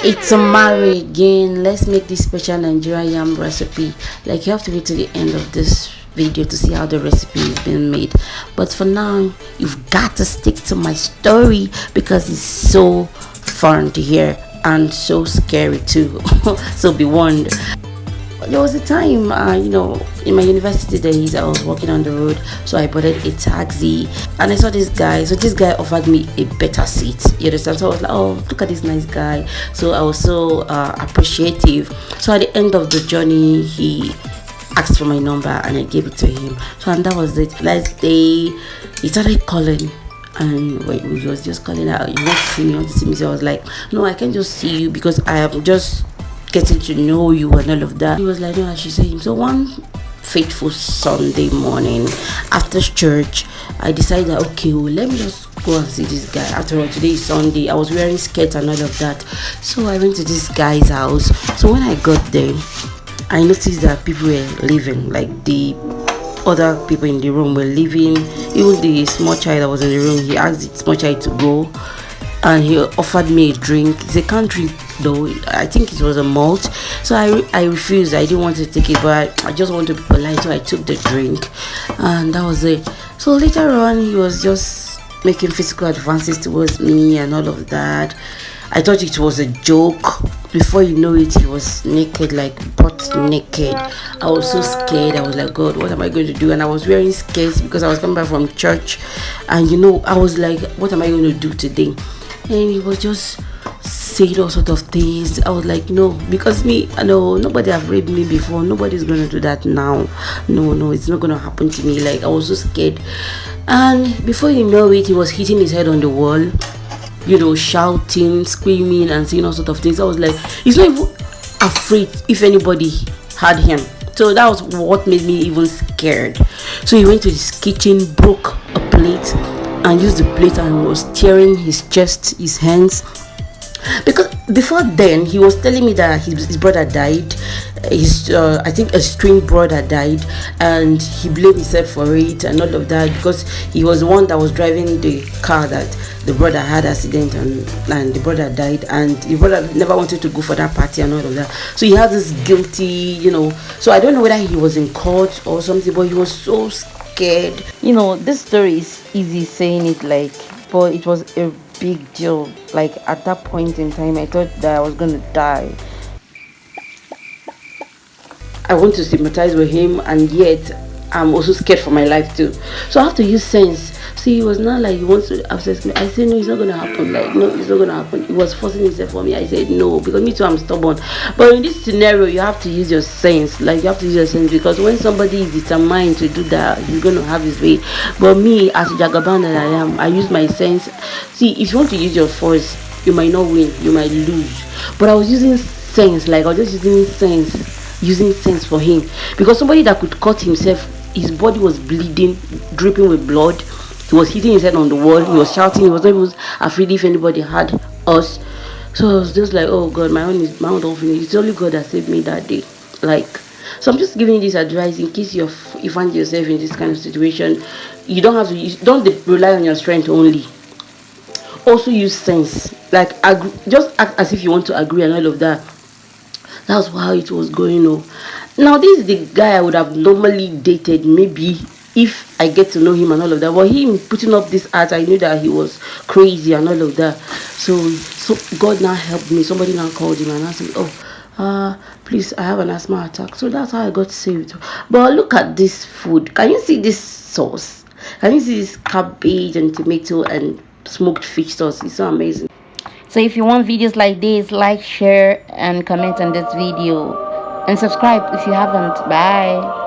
It's a marry again. Let's make this special Nigerian yam recipe. Like, you have to wait to the end of this video to see how the recipe is being made. But for now, you've got to stick to my story because it's so fun to hear and so scary too. So be warned. There was a time, in my university days, I was walking on the road, so I boarded a taxi and I saw this guy. So this guy offered me a better seat. You understand? So I was like, oh, look at this nice guy. So I was so appreciative. So at the end of the journey, he asked for my number and I gave it to him. So and that was it. Last day, he started calling. And when he was just calling out, you want to see me, you want to see me. So I was like, no, I can't just see you because I am just getting to know you and all of that. He was like, no, I should say him. So one fateful Sunday morning after church, I decided that, okay, well, let me just go and see this guy. After all, today is Sunday. I was wearing skirt and all of that. So I went to this guy's house. So when I got there, I noticed that people were leaving. Like, the other people in the room were leaving. Even the small child that was in the room, he asked the small child to go and he offered me a drink. They can't drink though. I think it was a malt. So I refused. I didn't want to take it, but I just want to be polite, so I took the drink and that was it. So later on, he was just making physical advances towards me and all of that. I thought it was a joke. Before you know it, he was naked, like butt naked. I was so scared. I was like, God, what am I going to do? And I was wearing skirts because I was coming back from church. And I was like, what am I going to do today? And he was just saying all sort of things. I was like, no, because nobody have raped me before. Nobody's gonna do that now. No, it's not gonna happen to me. Like, I was so scared. And before you know it, he was hitting his head on the wall, shouting, screaming, and saying all sort of things. I was like, he's not even afraid if anybody had him. So that was what made me even scared. So he went to his kitchen, broke a plate and used the plate and was tearing his chest, his hands. Because before then, he was telling me that his brother died. I think a twin brother died, and he blamed himself for it and all of that because he was the one that was driving the car that the brother had accident and the brother died, and the brother never wanted to go for that party and all of that. So he had this guilty, So I don't know whether he was in court or something, but he was so scared. This story is easy saying it, but it was a big deal. Like, at that point in time, I thought that I was gonna die. I want to sympathize with him, and yet I'm also scared for my life too. So I have to use sense. See, he was not like he wants to obsess me. I said, no, it's not gonna happen. Like, no, it's not gonna happen. He was forcing himself for me. I said no, because me too, I'm stubborn. But in this scenario, you have to use your sense. Like, you have to use your sense, because when somebody is determined to do that, he's gonna have his way. But me, as a jagaban that I am, I use my sense. See, if you want to use your force, you might not win, you might lose. But I was using sense. Like, I was just using sense for him, because somebody that could cut himself, his body was bleeding, dripping with blood. He was hitting his head on the wall. He was shouting. He was not even afraid if anybody had us. So I was just like, oh God, my own don't finish. It's only God that saved me that day. So I'm just giving you this advice in case you find yourself in this kind of situation. You don't rely on your strength only. Also use sense. Like, just act as if you want to agree and all of that. That's how it was going on. Now, this is the guy I would have normally dated, maybe, if I get to know him and all of that. But him putting up this art, I knew that he was crazy and all of that. So God now helped me. Somebody now called him and asked me, please, I have an asthma attack. So that's how I got saved. But look at this food. Can you see this sauce? Can you see this cabbage and tomato and smoked fish sauce? It's so amazing. So if you want videos like this, like, share, and comment on this video. And subscribe if you haven't. Bye.